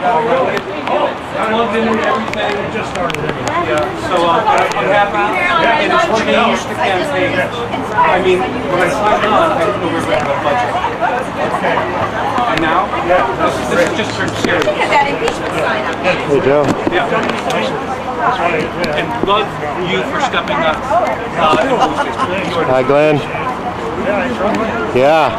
Plugged in and everything. Just started. Yeah. So I'm happy. And it's changed the campaign. I mean, when I signed on, I didn't know we were going to have a budget. Okay. And now, this is just serious. Look at that impeachment sign up. Hey, Joe. Yeah. And love you for stepping up. Hi, Glenn. Yeah.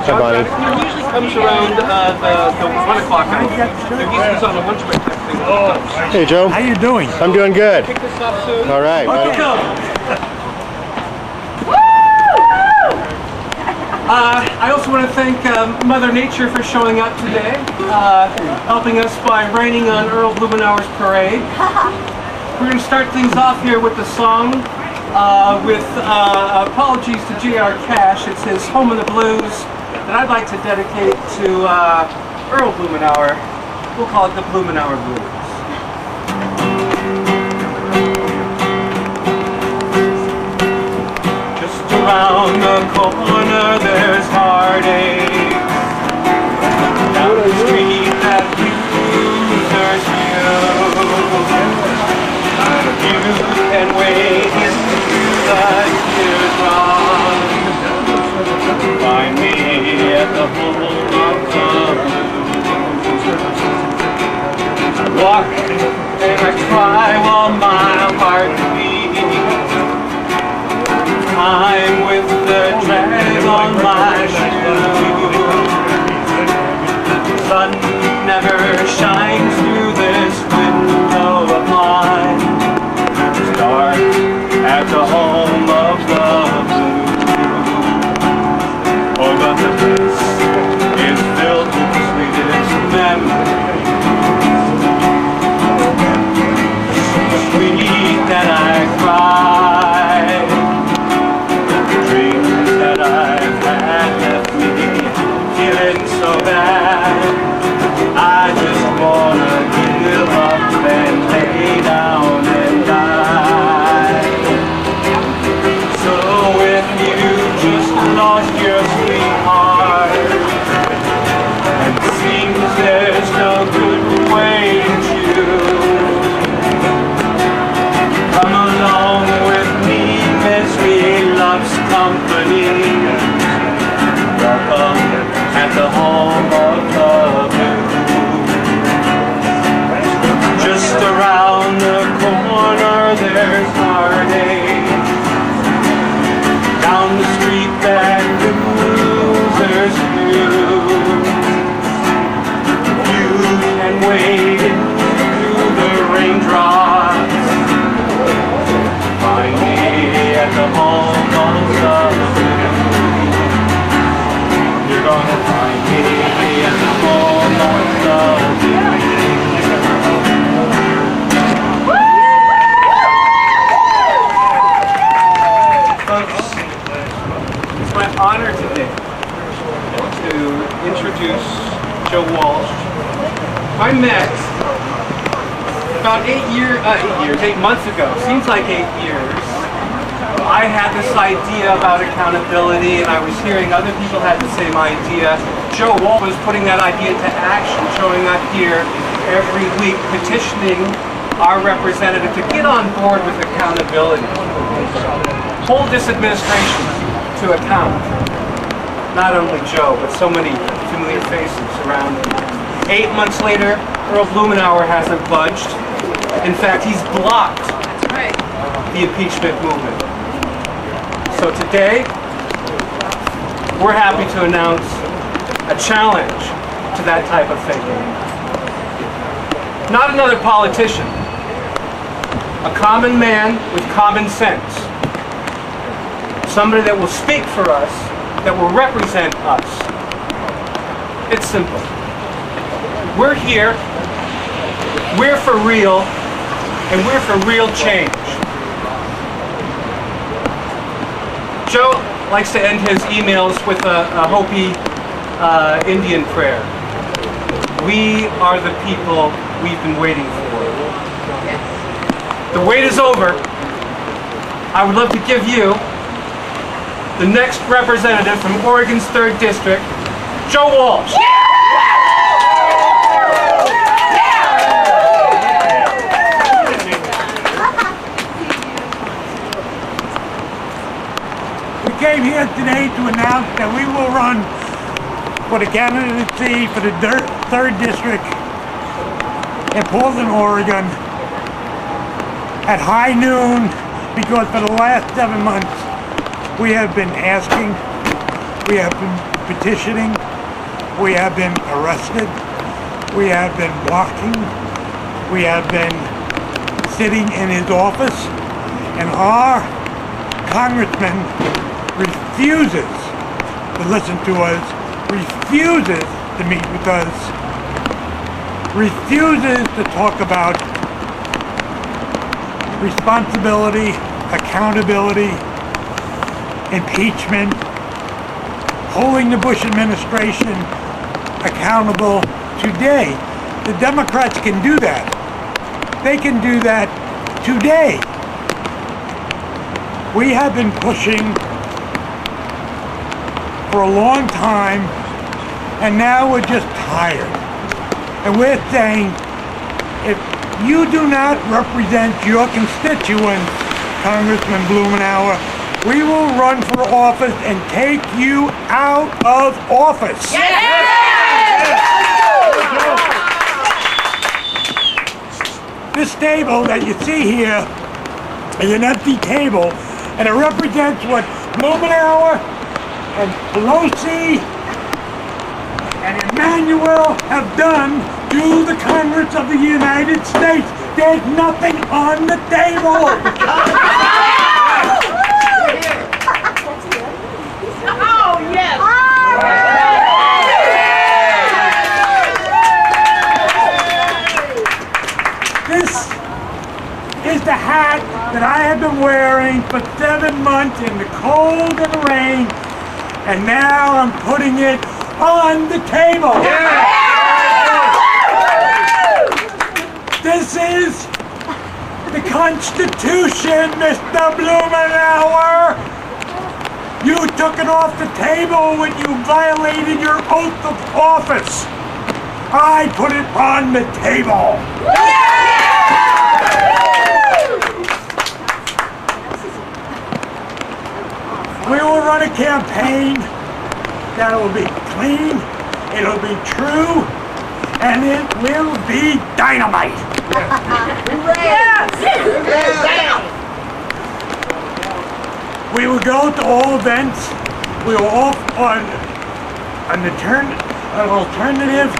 Hi, Bonnie. He usually comes around the 1 o'clock hour. He's on a lunch break type thing. Hey, Joe. How you doing? I'm doing good. Pick this up soon. All right. Let's go. I also want to thank Mother Nature for showing up today, helping us by raining on Earl Blumenauer's parade. We're going to start things off here with the song, with apologies to J.R. Cash. It's his Home of the Blues that I'd like to dedicate to Earl Blumenauer. We'll call it the Blumenauer Blues. Around the corner there's heartache. Down the street that losers you can wade into the teardrop. Find me at the home of the blues. I walk and I cry while my heart beats. I'm with the drag on my shoe. The sun never shines through this window of mine. It's dark at the home of the blues. Oh, but the place is filled with the sweetest memories. So sweet that I cry. So bad, I just wanna give up and lay down and die. So if you just lost your sweetheart and it seems there's no good way to choose, come along with me, misery loves company. Welcome at the home of the blues. Just around the corner there's heartache. Down the street that losers use. You can wade through the raindrops. Find me at the home of the blues. You're gonna find me at the home of the blues. Folks, it's my honor today to introduce Joe Walsh. I met about 8 months ago. Seems like 8 years. I had this idea about accountability, and I was hearing other people had the same idea. Joe Walsh was putting that idea into action, showing up here every week, petitioning our representative to get on board with accountability. Hold this administration to account. Not only Joe, but so many familiar faces around him. 8 months later, Earl Blumenauer hasn't budged. In fact, he's blocked the impeachment movement. So today, we're happy to announce a challenge to that type of thinking. Not another politician, a common man with common sense. Somebody that will speak for us, that will represent us. It's simple. We're here, we're for real, and we're for real change. Joe likes to end his emails with a Hopi Indian prayer. We are the people we've been waiting for. The wait is over. I would love to give you the next representative from Oregon's 3rd District, Joe Walsh. We came here today to announce that we will run for the candidacy for the 3rd District in Portland, Oregon at high noon, because for the last 7 months we have been asking, we have been petitioning, we have been arrested, we have been blocking, we have been sitting in his office, and our congressman refuses to listen to us, refuses to meet with us, refuses to talk about responsibility, accountability, impeachment, holding the Bush administration accountable today. The Democrats can do that. They can do that today. We have been pushing for a long time, and now we're just tired. And we're saying, if you do not represent your constituents, Congressman Blumenauer, we will run for office and take you out of office. This table that you see here is an empty table, and it represents what Blumenauer and Pelosi and Emmanuel have done to the Congress of the United States. There's nothing on the table. Oh, yes. This is the hat that I have been wearing for 7 months in the cold and the rain, and now I'm putting it on the table. This is the Constitution, Mr. Blumenauer. You took it off the table when you violated your oath of office. I put it on the table. We will run a campaign that will be clean, it'll be true, and it will be dynamite. We will go to all events. We will offer an alternative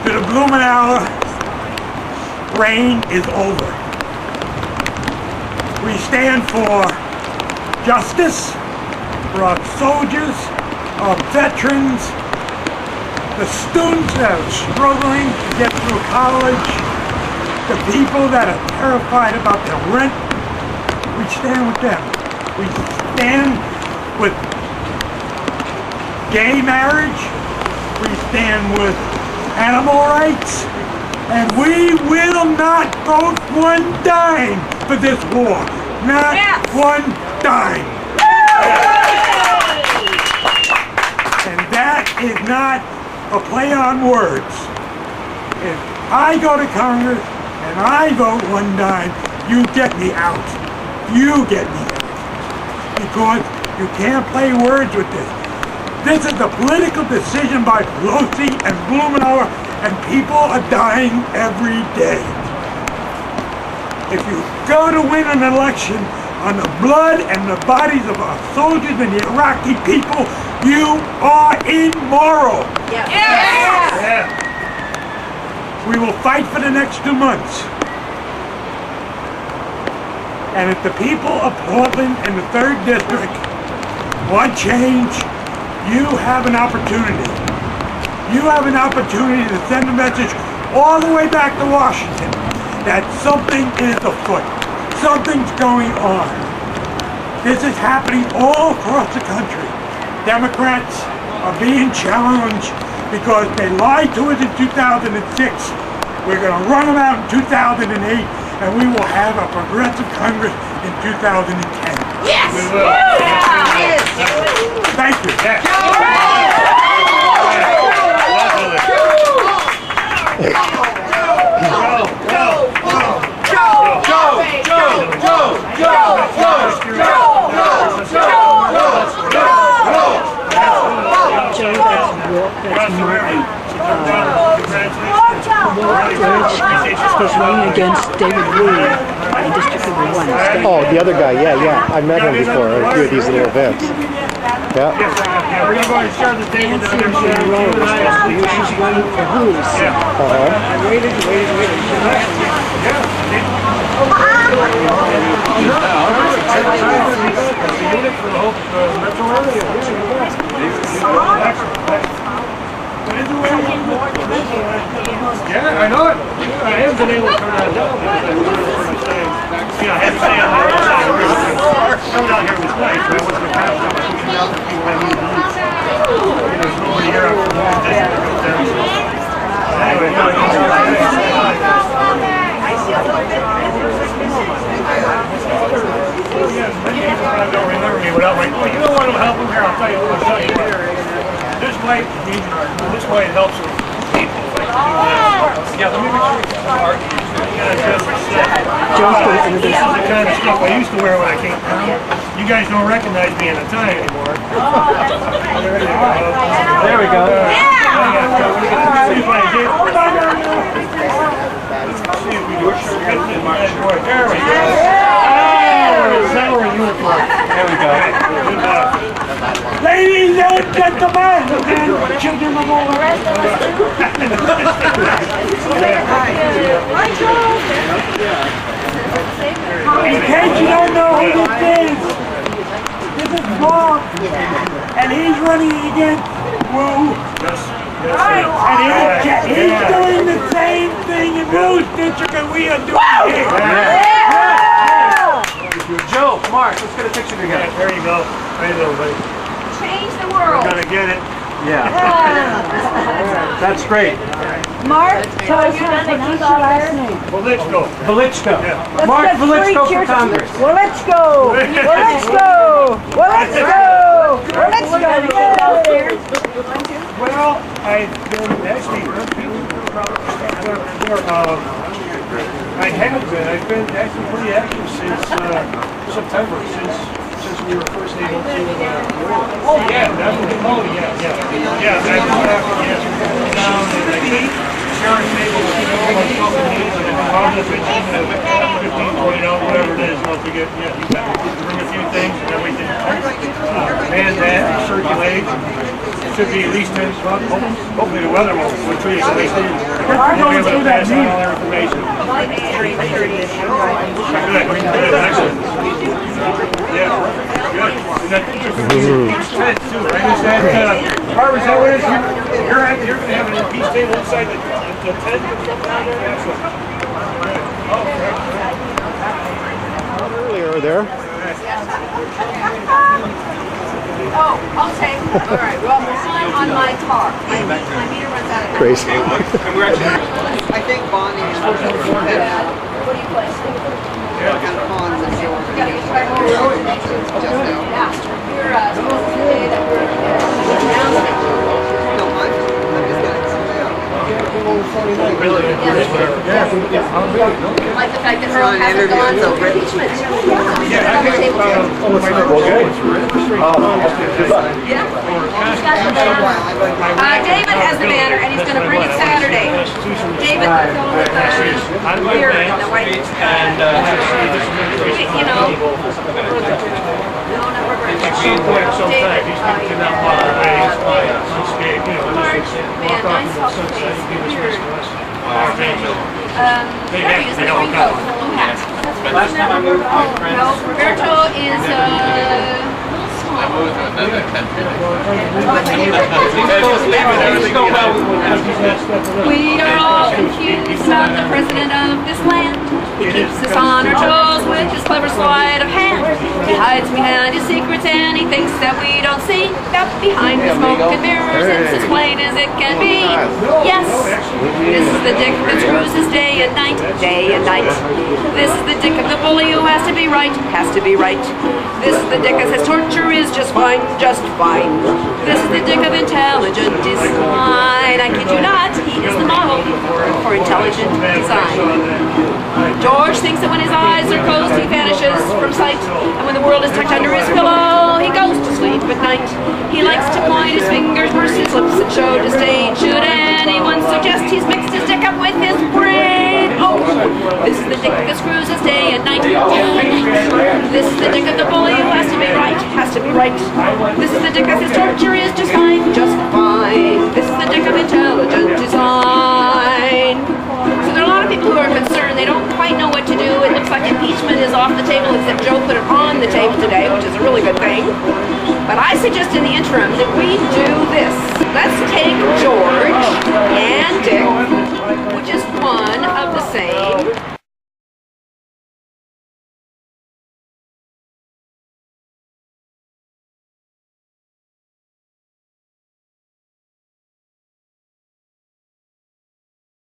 to the Blumenauer reign is over. We stand for justice for our soldiers, our veterans, the students that are struggling to get through college, the people that are terrified about their rent. We stand with them. We stand with gay marriage. We stand with animal rights. And we will not vote one dime for this war. Not one dime. And that is not a play on words. If I go to Congress and I vote one dime, you get me out. You get me out. Because you can't play words with this. This is a political decision by Pelosi and Blumenauer, and people are dying every day. If you go to win an election on the blood and the bodies of our soldiers and the Iraqi people, you are immoral. We will fight for the next 2 months. And if the people of Portland and the 3rd District want change, you have an opportunity. You have an opportunity to send a message all the way back to Washington that something is afoot. Something's going on. This is happening all across the country. Democrats are being challenged because they lied to us in 2006. We're going to run them out in 2008, and we will have a progressive Congress in 2010. Yes! We will. Thank you. He's running against David Lee in District Number 1. Oh, the other guy. Yeah. I met him before at a few of these little events. Yeah. We're going to share the table. She's running for who's? Yeah, I know it. I haven't been able to turn that down. I had to stay on the other side of the river. Coming down here was nice, but I wasn't going to pass out. Pushing out the people I need to use. There's nobody here after the district up there. Anyway, don't remember me without like, well, you don't want to help him here. I'll tell you what. This way it helps with people. Yeah, let me make sure you can start. Joe's going to This is the kind of stuff I used to wear when I came down. You guys don't recognize me in a tie anymore. There we go. See if I can get. See if we do it. There we go. Now we're in uniform. There we go. Ladies and gentlemen, and children of all around. In case you don't know who this is Mark, and he's running against Wu. And he's doing the same thing in Wu's district that we are doing here. Joe, Mark, let's get a picture together. There you go. Right there, buddy. Change the world. Gonna get it. Yeah. That's great. Mark, tell us how to pronounce your last name. Well, let's go. Velichko. Yeah. Mark Velichko for Congress. Well, let's go. Well, let's go. Well, let's go. Well, let's go. Well, I've been actually, I've been actually pretty active since September, since we were first able to. Oh yeah, definitely. Oh yeah. Yeah, I was down and I think Sharon's able to I'll just mention 15, 20 out, whatever it is. Don't forget, you bring a few things and then we can man that and circulate. Should be at least 10 o'clock. Hopefully the weather will treat us at least. We'll be able to pass on all our information. Good, excellent. Yeah, good. And that tent too, right? Is that, Barbara, is that what it is? You're going to have an impeach table inside the tent? Excellent. Earlier there. Oh, okay. All right. Well, I'm on my car. My meter runs out of time. Crazy. I think Bonnie is supposed to report that. What do you play? Yeah. Got a pond and so on. Yeah. You're supposed to say that we're announcing. No, I'm just Really? Yeah. Like the fact that Earl hasn't gone to impeachment. Yeah, I think Yeah. David has the banner and he's going to bring it Saturday. David will go with beer and the white. And You know. No, we're going to sometime he's going to that water unscathed, Man, I saw the face. Weird. There he is, the green coat, the blue hat. last time I moved, my friends. No, Roberto is we are all confused about the president of this land. He keeps us on our toes with his clever sleight of hand. He hides behind his secrets and he thinks that we don't see that behind the smoke and mirrors it's as plain as it can be. Yes, this is the dick that screws us day and night, day and night. This is the dick of the bully who has to be right, has to be right. This is the dick that says torture is just fine, just fine. This is the dick of intelligent design. I kid you not, he is the model for intelligent design. George thinks that when his eyes are closed, he vanishes from sight. And when the world is tucked under his pillow, he goes to sleep at night. He likes to point his fingers, purse his lips, and show disdain. Should anyone suggest he's mixed his dick up with his brain? Oh, this is the dick that screws us day and night. This is the dick of the bully who has to be right, has to be right. This is the dick that says torture is just fine, just fine. This is the dick of intelligent design. So there are a lot of people who are concerned. They don't quite know what to do. It looks like impeachment is off the table, except Joe put it on the table today, which is a really good thing. But I suggest in the interim that we do this. Let's take George and Dick